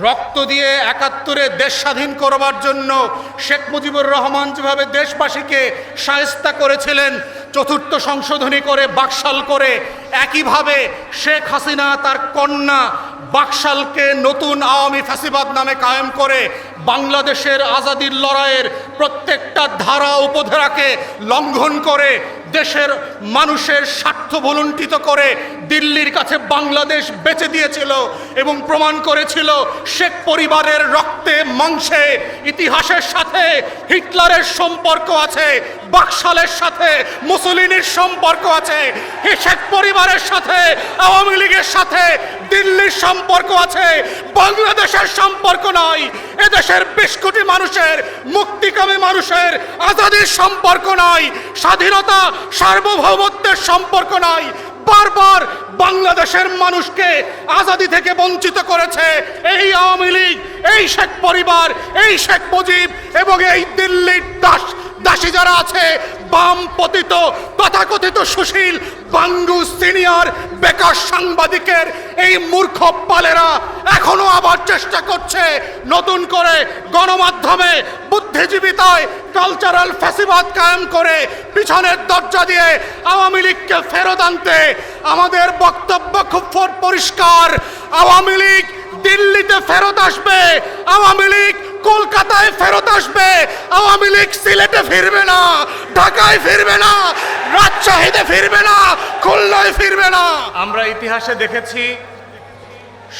রক্ত দিয়ে ৭১-এ দেশ স্বাধীন করবার জন্য শেখ মুজিবুর রহমান যেভাবে দেশবাসীকে শায়েস্তা করেছিলেন, চতুর্থ সংশোধনী করে বাকশাল করে, একইভাবে শেখ হাসিনা তার কন্যা বাকশালকে নতুন আওয়ামী ফ্যাসিবাদ নামে কায়েম করে বাংলাদেশের আজাদির লড়াইয়ের প্রত্যেকটা ধারা উপধারাকে লঙ্ঘন করে দেশের মানুষের স্বার্থ ভুলুণ্ঠিত করে দিল্লির কাছে বাংলাদেশ বেচে দিয়েছিল এবং প্রমাণ করেছিল শেখ পরিবারের রক্তে মাংসে ইতিহাসের সাথে হিটলারের সম্পর্ক আছে, বাকশালের সাথে মুসলিনের সম্পর্ক আছে, শেখ পরিবারের সাথে আওয়ামী লীগের সাথে দিল্লির সম্পর্ক আছে, বাংলাদেশের সম্পর্ক নয়। এদেশের ২০ কোটি মানুষের মুক্তিকামী মানুষের আজাদির সম্পর্ক নয়, স্বাধীনতা সার্বভৌমত্বের সম্পর্ক নয়। বারবার বাংলাদেশের মানুষকে আজাদি থেকে বঞ্চিত করেছে এই আওয়ামী লীগ, এই শেখ পরিবার, এই শেখ মুজিব এবং এই দিল্লির দাসী যারা আছে, বাম পতিত তথাকথিত সুশীল বাঙ্গু সিনিয়র বেকার সাংবাদিকের এই মূর্খ পালেরা এখনো আবার চেষ্টা করছে নতুন করে গণমাধ্যমে বুদ্ধিজীবিতায় কালচারাল ফ্যাসিবাদ কায়েম করে পিছনের দরজা দিয়ে আওয়ামী লীগকে ফেরত আনতে। আমাদের বক্তব্য খুব পরিষ্কার, আওয়ামী লীগ দিল্লিতে ফেরত আসবে, আওয়ামী লীগ কলকাতায় ফেরত আসবে, আওয়ামী লীগ সিলেটে ফিরবে না, ঢাকায় ফিরবে না, রাজশাহীতে ফিরবে না, খুলনায় ফিরবে না। আমরা ইতিহাসে দেখেছি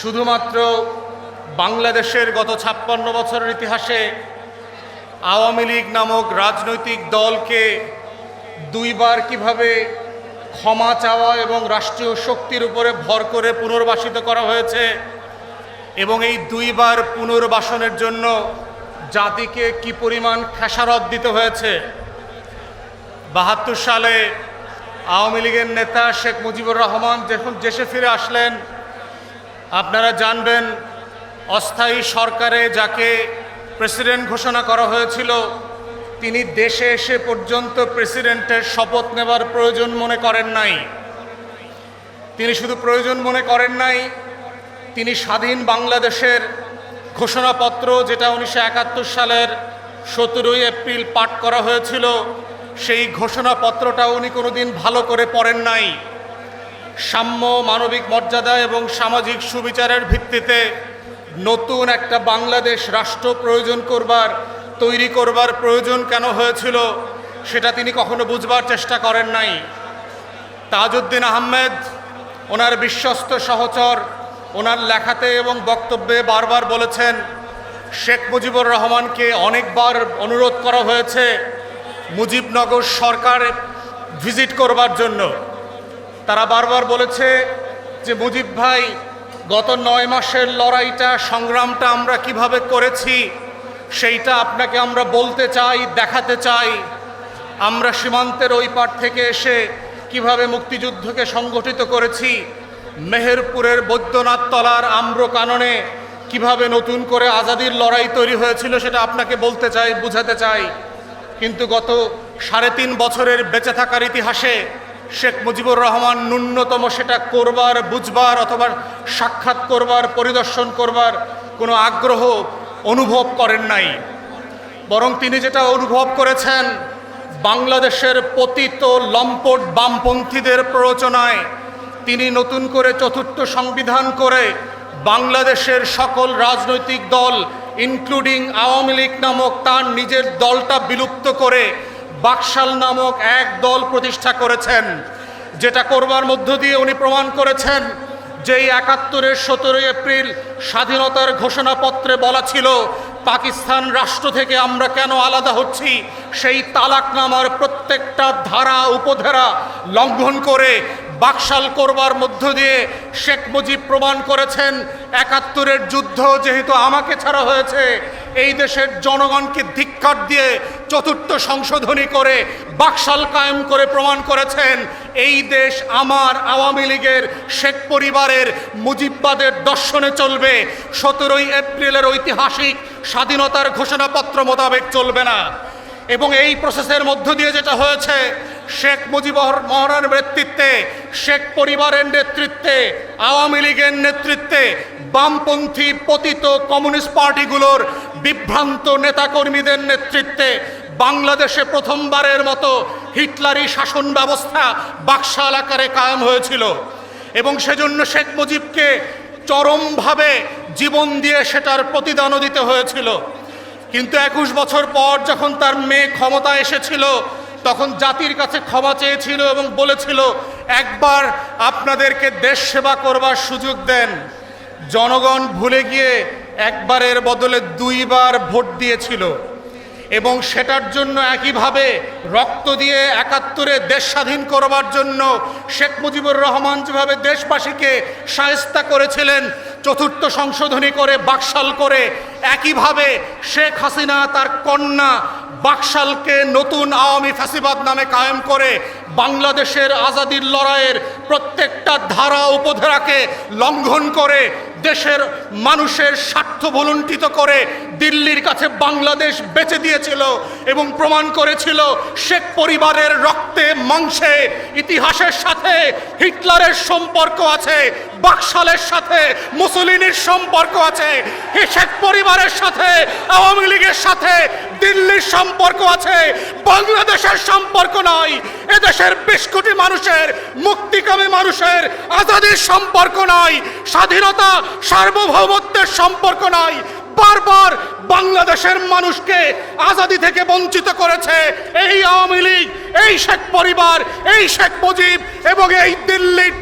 শুধুমাত্র বাংলাদেশের গত ৫৬ বছরের ইতিহাসে আওয়ামী লীগ নামক রাজনৈতিক দলকে দুইবার কিভাবে ক্ষমা চাওয়া এবং রাষ্ট্রীয় শক্তির উপরে ভর করে পুনর্বাসিত করা হয়েছে এবং এই দুইবার পুনর্বাসনের জন্য জাতিকে কি পরিমাণ খেসারত দিতে হয়েছে। ৭২ সালে আওয়ামী লীগের নেতা শেখ মুজিবুর রহমান যখন দেশে ফিরে আসলেন, আপনারা জানবেন অস্থায়ী সরকারে যাকে প্রেসিডেন্ট ঘোষণা করা হয়েছিল, তিনি দেশে এসে পর্যন্ত প্রেসিডেন্টের শপথ নেবার প্রয়োজন মনে করেন নাই। তিনি শুধু প্রয়োজন মনে করেন নাই, তিনি স্বাধীন বাংলাদেশের ঘোষণাপত্র যেটা ১৯৭১ সালের ১৭ই এপ্রিল পাঠ করা হয়েছিল, সেই ঘোষণাপত্রটা উনি কোনোদিন ভালো করে পড়েন নাই। সাম্য, মানবিক মর্যাদা এবং সামাজিক সুবিচারের ভিত্তিতে নতুন একটা বাংলাদেশ রাষ্ট্র তৈরি করবার প্রয়োজন কেন হয়েছিল সেটা তিনি কখনো বুঝবার চেষ্টা করেন নাই। তাজউদ্দিন আহমেদ ওনার বিশ্বস্ত সহচর ওনার লেখাতে এবং বক্তব্যে বারবার বলেছেন, শেখ মুজিবুর রহমানকে অনেকবার অনুরোধ করা হয়েছে মুজিবনগর সরকার ভিজিট করবার জন্য। তারা বারবার বলেছে যে মুজিব ভাই, গত ৯ মাসের লড়াইটা, সংগ্রামটা আমরা কিভাবে করেছি সেইটা আপনাকে আমরা বলতে চাই, দেখাতে চাই। আমরা সীমান্তের ওই পার থেকে এসে কিভাবে মুক্তিযুদ্ধকে সংগঠিত করেছি, মেহেরপুরের বৈদ্যনাথ তলার আম্রকাননে কিভাবে নতুন করে আজাদির লড়াই তৈরি হয়েছিল সেটা আপনাকে বলতে চাই, বুঝাতে চাই। কিন্তু গত ৩.৫ বছরের বেঁচে থাকার ইতিহাসে শেখ মুজিবুর রহমান ন্যূনতম সেটা করবার, বুঝবার অথবা সাক্ষাৎ করবার, পরিদর্শন করবার কোনো আগ্রহ অনুভব করেন নাই। বরং তিনি যেটা অনুভব করেছেন, বাংলাদেশের পতিত লম্পট বামপন্থীদের প্ররোচনায় তিনি নতুন করে চতুর্থ সংবিধান করে বাংলাদেশের সকল রাজনৈতিক দল ইনক্লুডিং আওয়ামী লীগ নামক তার নিজের দলটা বিলুপ্ত করে বাকশাল নামক এক দল প্রতিষ্ঠা করেছেন। যেটা করবার মধ্য দিয়ে উনি প্রমাণ করেছেন যেই ৭১-এর ১৭ই এপ্রিল স্বাধীনতার ঘোষণাপত্রে বলা ছিল পাকিস্তান রাষ্ট্র থেকে আমরা কেন আলাদা হচ্ছি, সেই তালাকনামার প্রত্যেকটা ধারা উপধারা লঙ্ঘন করে বাকশাল করবার মধ্য দিয়ে শেখ মুজিব প্রমাণ করেছেন ৭১-এর যুদ্ধ যেহেতু আমাকে ছাড়া হয়েছে, এই দেশের জনগণকে ধিক্কার দিয়ে চতুর্থ সংশোধনী করে বাকশাল কায়েম করে প্রমাণ করেছেন এই দেশ আমার, আওয়ামী লীগের, শেখ পরিবারের, মুজিববাদের দর্শনে চলবে, ১৭ই এপ্রিলের ঐতিহাসিক স্বাধীনতার ঘোষণাপত্র মোতাবেক চলবে না। এবং এই প্রসেসের মধ্য দিয়ে যেটা হয়েছে, শেখ মুজিবুর রহমানের নেতৃত্বে, শেখ পরিবারের নেতৃত্বে, আওয়ামী লীগের নেতৃত্বে বামপন্থী পতিত কমিউনিস্ট পার্টিগুলোর বিভ্রান্ত নেতাকর্মীদের নেতৃত্বে বাংলাদেশে প্রথমবারের মতো হিটলারি শাসন ব্যবস্থা বাকশাল আকারে কায়েম হয়েছিল এবং সেজন্য শেখ মুজিবকে চরমভাবে জীবন দিয়ে সেটার প্রতিদানও দিতে হয়েছিল। কিন্তু 21 বছর পর যখন তার মেয়ে ক্ষমতায় এসেছিল তখন জাতির কাছে ক্ষমা চেয়েছিল এবং বলেছিল, একবার আপনাদেরকে দেশ সেবা করবার সুযোগ দেন। জনগণ ভুলে গিয়ে একবারের বদলে 2 বার ভোট দিয়েছিল এবং সেটার জন্য একইভাবে রক্ত দিয়ে 71-এ দেশ স্বাধীন করবার জন্য শেখ মুজিবুর রহমান যেভাবে দেশবাসীকে শায়েস্তা করেছিলেন, 4র্থ সংশোধনী করে বাকশাল করে, একইভাবে শেখ হাসিনা তার কন্যা বাকশালকে নতুন আওয়ামী ফ্যাসিবাদ নামে কায়েম করে বাংলাদেশের আজাদির লড়াইয়ের প্রত্যেকটা ধারা উপধারাকে লঙ্ঘন করে দেশের মানুষের স্বার্থ ভুলুণ্ঠিত করে দিল্লির কাছে বাংলাদেশ বেচে দিয়েছিল এবং প্রমাণ করেছিল শেখ পরিবারের রক্তে মাংসে ইতিহাসের সাথে হিটলারের সম্পর্ক আছে, বাকশালের সাথে মুসলিনের সম্পর্ক আছে, শেখ পরিবারের সাথে আওয়ামী লীগের সাথে দিল্লির সম্পর্ক আছে, বাংলাদেশের সম্পর্ক নয়। এদেশের 20 কোটি মানুষের, মুক্তিকামী মানুষের আজাদির সম্পর্ক নয়, স্বাধীনতা সার্বভৌমত্বের সম্পর্ক নয়। বারবার বাংলাদেশের মানুষকে আজাদি থেকে বঞ্চিত করেছে এই আওয়ামী লীগ, এই শেখ পরিবার, এই শেখ মুজিব এবং এই দিল্লির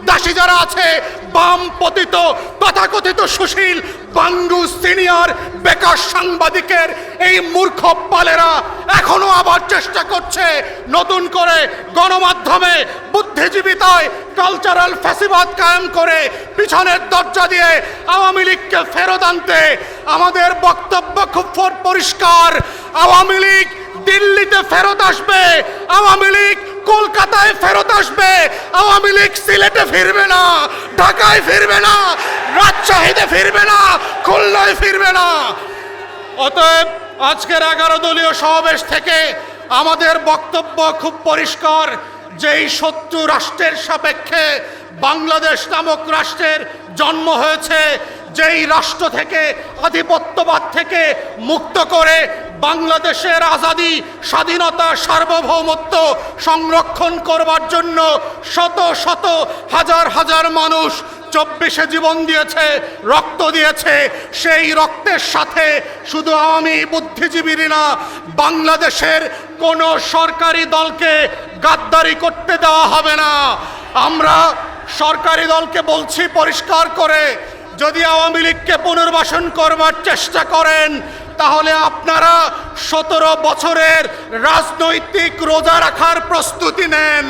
দাসী যারা আছে, বাম পতিত তথাকথিত সুশীল বাঙ্গু সিনিয়র বেকার সাংবাদিকের এই মূর্খ পালেরা এখনো আবার চেষ্টা করছে নতুন করে গণমাধ্যমে বুদ্ধিজীবিতায় কালচারাল ফ্যাসিবাদ কায়েম করে পিছনের দরজা দিয়ে আওয়ামী লীগকে ফেরত আনতে। আমাদের বক্তব্য খুব পরিষ্কার, আওয়ামী লীগ দিল্লিতে ফেরত আসবে, আওয়ামী লীগ কলকাতায় ফেরত আসবে, আওয়ামী লীগ সিলেটে ফিরবে না, ঢাকায় ফিরবে না, রাজশাহীতে ফিরবে না, খুলনায় ফিরবে না। অতএব আজকের 11 দলীয় সমাবেশ থেকে আমাদের বক্তব্য খুব পরিষ্কার, যেই শত্রু রাষ্ট্রের সাপেক্ষে বাংলাদেশ নামক রাষ্ট্রের জন্ম হয়েছে, যেই রাষ্ট্র থেকে আধিপত্যবাদ থেকে মুক্ত করে বাংলাদেশের আজাদি, স্বাধীনতা, সার্বভৌমত্ব সংরক্ষণ করবার জন্য শত শত হাজার হাজার মানুষ 24-এ জীবন দিয়েছে, রক্ত দিয়েছে, সেই রক্তের সাথে শুধু আওয়ামী বুদ্ধিজীবী না, বাংলাদেশের কোনো সরকারি দলকে গাদ্দারি করতে দেওয়া হবে না। আমরা সরকারি দলকে বলছি পরিষ্কার করে, যদি আওয়ামী লীগকে পুনর্বাসন করবার চেষ্টা করেন তাহলে আপনারা 17 বছরের রাজনৈতিক রোজা রাখার প্রস্তুতি নেন।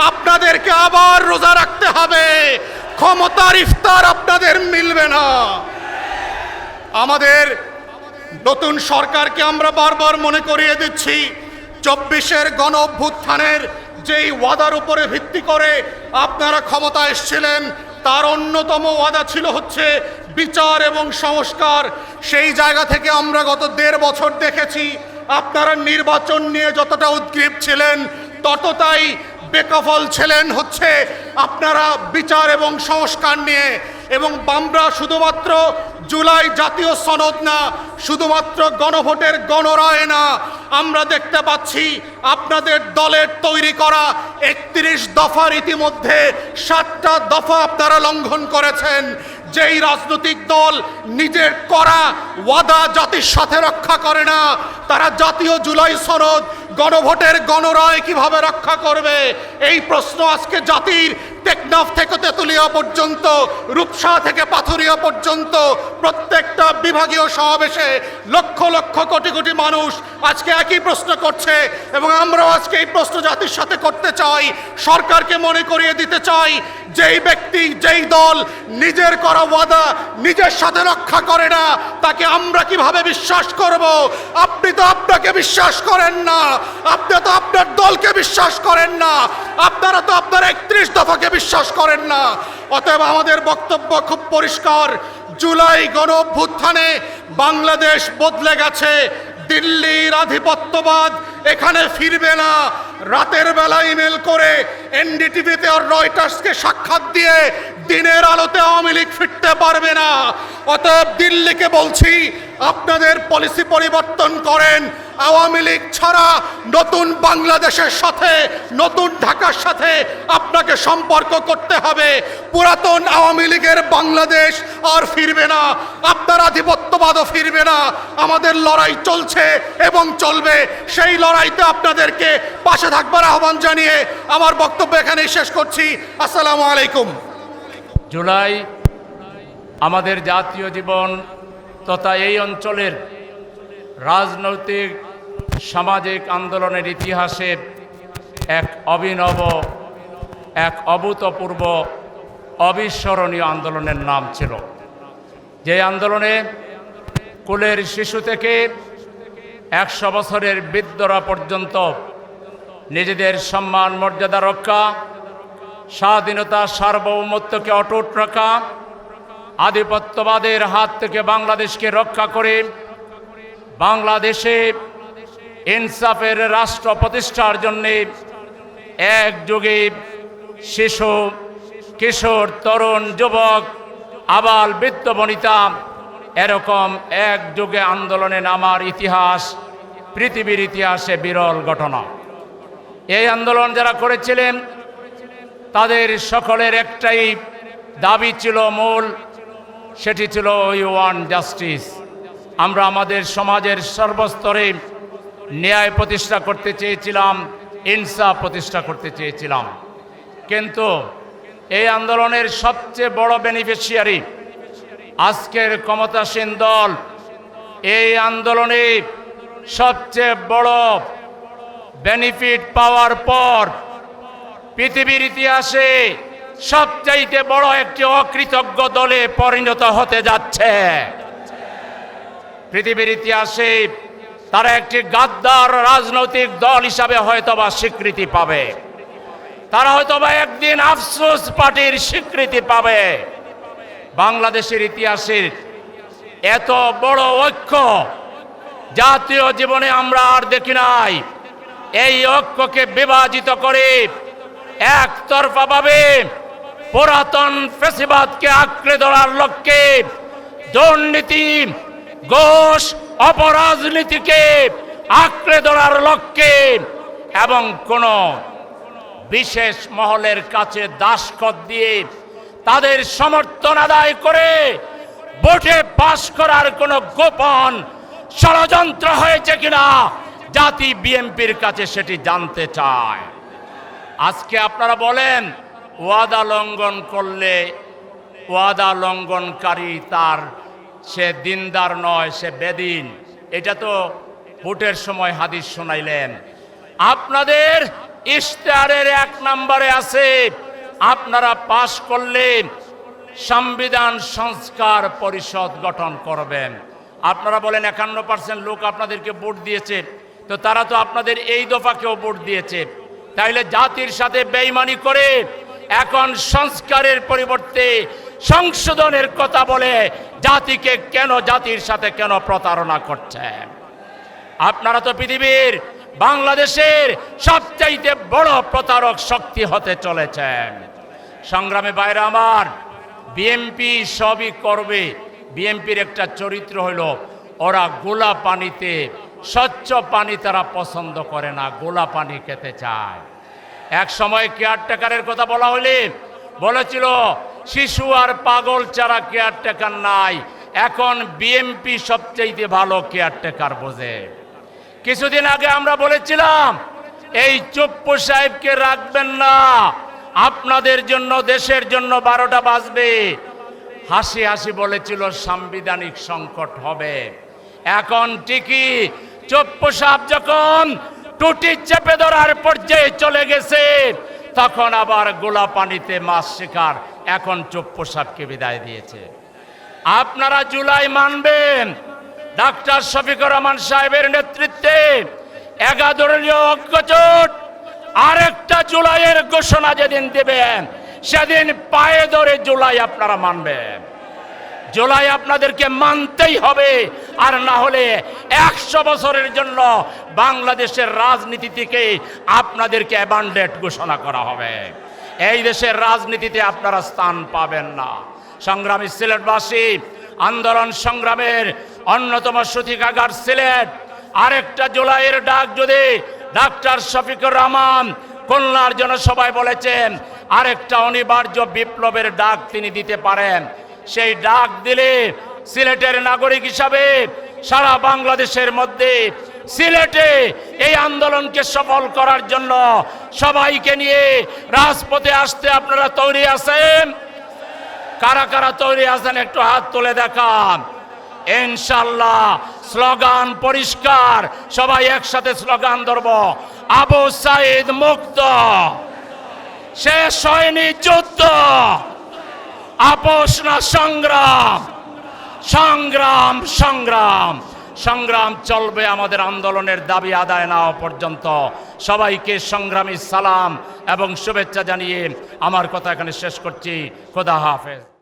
আপনাদেরকে আবার রোজা রাখতে হবে, ক্ষমতার ইফতার আপনাদের মিলবে না। আমাদের নতুন সরকারকে আমরা বারবার মনে করিয়ে দিচ্ছি, 24-এর গণ অভ্যুত্থানের যেই ওয়াদার উপরে ভিত্তি করে আপনারা ক্ষমতা এসেছিলেন, তার অন্যতম ওয়াদা ছিল হচ্ছে বিচার এবং সংস্কার। সেই জায়গা থেকে আমরা গত 1.5 বছর দেখেছি আপনারা নির্বাচন নিয়ে যতটা উদ্গ্রীব ছিলেন ততটাই বেকফল ছিলেন হচ্ছে আপনারা বিচার এবং সংস্কার নিয়ে। এবং আমরা শুধুমাত্র জুলাই জাতীয় সনদ না, শুধুমাত্র গণভোটের গণরায় না, আমরা দেখতে পাচ্ছি আপনাদের দলের তৈরি করা 31 দফার ইতিমধ্যে 7টা দফা আপনারা লঙ্ঘন করেছেন। যেই রাজনৈতিক দল নিজের করা ওয়াদা জাতির সাথে রক্ষা করে না, তারা জাতীয় জুলাই সনদ, গণভোটের গণরায় কিভাবে রক্ষা করবে? এই প্রশ্ন আজকে জাতির টেকনাফ থেকে তেঁতুলিয়া পর্যন্ত, রূপসা থেকে পাথুরিয়া পর্যন্ত প্রত্যেকটা বিভাগীয় সমাবেশে লক্ষ লক্ষ কোটি কোটি মানুষ আজকে একই প্রশ্ন করছে এবং আমরাও আজকে এই প্রশ্ন জাতির সাথে করতে চাই। সরকারকে মনে করিয়ে দিতে চাই, যেই ব্যক্তি, যেই দল নিজের করা ওয়াদা নিজের সাথে রক্ষা করে না, তাকে আমরা কিভাবে বিশ্বাস করব? আপনি তো আপনাকে বিশ্বাস করেন না, আপনি তো আপনার দলকে বিশ্বাস করেন না, আপনারা তো আপনার 31 দফাকে বিশ্বাস করেন না। অতএব আমাদের বক্তব্য খুব পরিষ্কার, জুলাই গণ অভ্যুত্থানে বাংলাদেশ বদলে গেছে, দিল্লির আধিপত্যবাদ এখানে ফিরবে না। রাতের বেলা ইমেল করে এনডিটিভিতে আর রয়টার্সকে সাক্ষাৎ দিয়ে দিনের আলোতে আওয়ামী লীগ ফিরতে পারবে না। অতএব দিল্লিকে বলছি, আপনাদের পলিসি পরিবর্তন করেন। আওয়ামী লীগ ছাড়া নতুন বাংলাদেশের সাথে, নতুন ঢাকার সাথে আপনাকে সম্পর্ক করতে হবে। পুরাতন আওয়ামী লীগের বাংলাদেশ আর ফিরবে না, আপনার আধিপত্যবাদও ফিরবে না। আমাদের লড়াই চলছে এবং চলবে, সেই লড়াইতে আপনাদেরকে পাশে থাকবার আহ্বান জানিয়ে আমার বক্তব্য এখানেই শেষ করছি। আসসালামু আলাইকুম। জুলাই আমাদের জাতীয় জীবন তথা এই অঞ্চলের রাজনৈতিক সামাজিক আন্দোলনের ইতিহাসে এক অভিনব, এক অভূতপূর্ব, অবিস্মরণীয় আন্দোলনের নাম ছিল। যে আন্দোলনে কুলের শিশু থেকে 100 বছরের বৃদ্ধরা পর্যন্ত নিজেদের সম্মান মর্যাদা রক্ষা, স্বাধীনতা সার্বভৌমত্বকে অটুট রাখা, আধিপত্যবাদের হাত থেকে বাংলাদেশকে রক্ষা করে বাংলাদেশে ইনসাফের রাষ্ট্র প্রতিষ্ঠার জন্যে একযোগে শিশু, কিশোর, তরুণ, যুবক, আবাল, বৃদ্ধ, বনিতা এরকম একযোগে আন্দোলনে নামার ইতিহাস পৃথিবীর ইতিহাসে বিরল ঘটনা। এই আন্দোলন যারা করেছিলেন তাদের সকলের একটাই দাবি ছিল মূল, সেটি ছিল ওই ওয়ান জাস্টিস। আমরা আমাদের সমাজের সর্বস্তরে ন্যায় প্রতিষ্ঠা করতে চেয়েছিলাম, ইনসাফ প্রতিষ্ঠা করতে চেয়েছিলাম। কিন্তু এই আন্দোলনের সবচেয়ে বড় বেনিফিশিয়ারি আজকের ক্ষমতাসীন দল। এই আন্দোলনে সবচেয়ে বড় বেনিফিট পাওয়ার পর পৃথিবীর ইতিহাসে সবচাইতে বড় একটি অকৃতজ্ঞ দলে পরিণত হতে যাচ্ছে। পৃথিবীর ইতিহাসে তারা একটি গাদ্দার রাজনৈতিক দল হিসাবে হয়তোবা স্বীকৃতি পাবে, তারা হয়তোবা একদিন আফসোস পার্টির স্বীকৃতি পাবে। বাংলাদেশের ইতিহাসের এত বড় ঐক্য জাতীয় জীবনে আমরা আর দেখি নাই। এই ঐক্যকে বিভাজিত করে একতরফাভাবে পুরাতন ফ্যাসিবাদকে আঁকড়ে ধরার লক্ষ্যে দুর্নীতি, ঘোষ, অপরাজনীতিকে আঁকড়ে ধরার লক্ষ্যে এবং কোন বিশেষ মহলের কাছে দাসখত দিয়ে তাদের সমর্থন আদায় করে ভোটে পাশ করার কোন গোপন ষড়যন্ত্র হয়েছে কিনা জাতি বিএনপির কাছে সেটি জানতে চায়। আজকে আপনারা বলেন ওয়াদা লঙ্ঘন করলে ওয়াদা লঙ্ঘনকারী সে দিনদার নয়, সে বেদিন। এটা তো ভোটের সময় হাদিস শোনাইলেন। আপনাদের ইশতেহারের 1 নম্বরে আছে আপনারা পাশ করলে সংবিধান সংস্কার পরিষদ গঠন করবেন। আপনারা বলেন 51% লোক আপনাদেরকে ভোট দিয়েছে, তো তারা তো আপনাদের এই দফাকেও ভোট দিয়েছে। তাইলে জাতির সাথে বেঈমানি করে এখন সংস্কারের পরিবর্তে সংশোধনের কথা বলে জাতিকে জাতির সাথে কেন প্রতারণা করছেন? আপনারা তো পৃথিবীর বাংলাদেশের সবচাইতে বড় প্রতারক শক্তি হতে চলেছেন। সংগ্রামে বাইরে আমার, বিএনপি সবই করবে। বিএনপির একটা চরিত্র হলো ওরা গোলা পানিতে, স্বচ্ছ পানি তারা পছন্দ করে না, গোলা পানি খেতে চায়। এক সময় কেয়ারটেকারের কথা বলা হলে বলেছিল শিশু আর পাগল ছাড়া কেয়ারটেকার নাই। এখন বিএনপি সবচেয়ে ভালো কেয়ারটেকার বোঝে। কিছুদিন আগে আমরা বলেছিলাম এই চুপ্পু সাহেবকে রাখবেন না, আপনাদের জন্য, দেশের জন্য 12টা বাজবে। হাসি হাসি বলেছিল সাংবিধানিক সংকট হবে। এখন ঠিকই চুপ্পু সাহেব যখন টুটি চেপে ধরার পর্যায়ে চলে গেছে, তখন আবার গোলা পানিতে মাছ শিকার। এখন চুপ্পু সাহেবকে বিদায় দিয়েছে। আপনারা জুলাই মানবেন, ডাক্তার শফিকুর রহমান সাহেবের নেতৃত্বে 11 দলীয় ঐক্যজোট আরেকটা জুলাইয়ের ঘোষণা যেদিন দেবেন সেদিন পায়ে ধরে জুলাই আপনারা মানবেন। জুলাই আপনাদেরকে মানতেই হবে, আর না হলে 100 বছরের জন্য বাংলাদেশের রাজনীতি থেকে আপনাদেরকে অ্যাবান্ডেড ঘোষণা করা হবে। এই দেশের রাজনীতিতে আপনারা স্থান পাবেন না। সংগ্রামী সিলেটবাসী, আন্দোলন সংগ্রামের অন্যতম সূতিকাগার সিলেট। আরেকটা জুলাইয়ের ডাক যদি ডাক্তার শফিকুর রহমান খুলনার জনসভায় বলেছেন, আরেকটা অনিবার্য বিপ্লবের ডাক তিনি দিতে পারেন। সেই ডাক দিলে সিলেটের নাগরিক হিসাবে সারা বাংলাদেশের মধ্যে সিলেটে এই আন্দোলনকে সফল করার জন্য সবাইকে নিয়ে রাজপথে আসতে আপনারা তৈরি আছেন? কারা কারা তৈরি আছেন একটু হাত তুলে দেখান। ইনশাআল্লাহ স্লোগান পরিষ্কার, সবাই একসাথে স্লোগান ধরব। আবু সাইদ মুক্ত, শেষ হয়নি যুদ্ধ, আপোষ না সংগ্রাম, সংগ্রাম সংগ্রাম সংগ্রাম চলবে আমাদের আন্দোলনের দাবি আদায় না হওয়া পর্যন্ত। সবাইকে সংগ্রামী সালাম এবং শুভেচ্ছা জানিয়ে আমার কথা এখানে শেষ করছি। খোদা হাফেজ।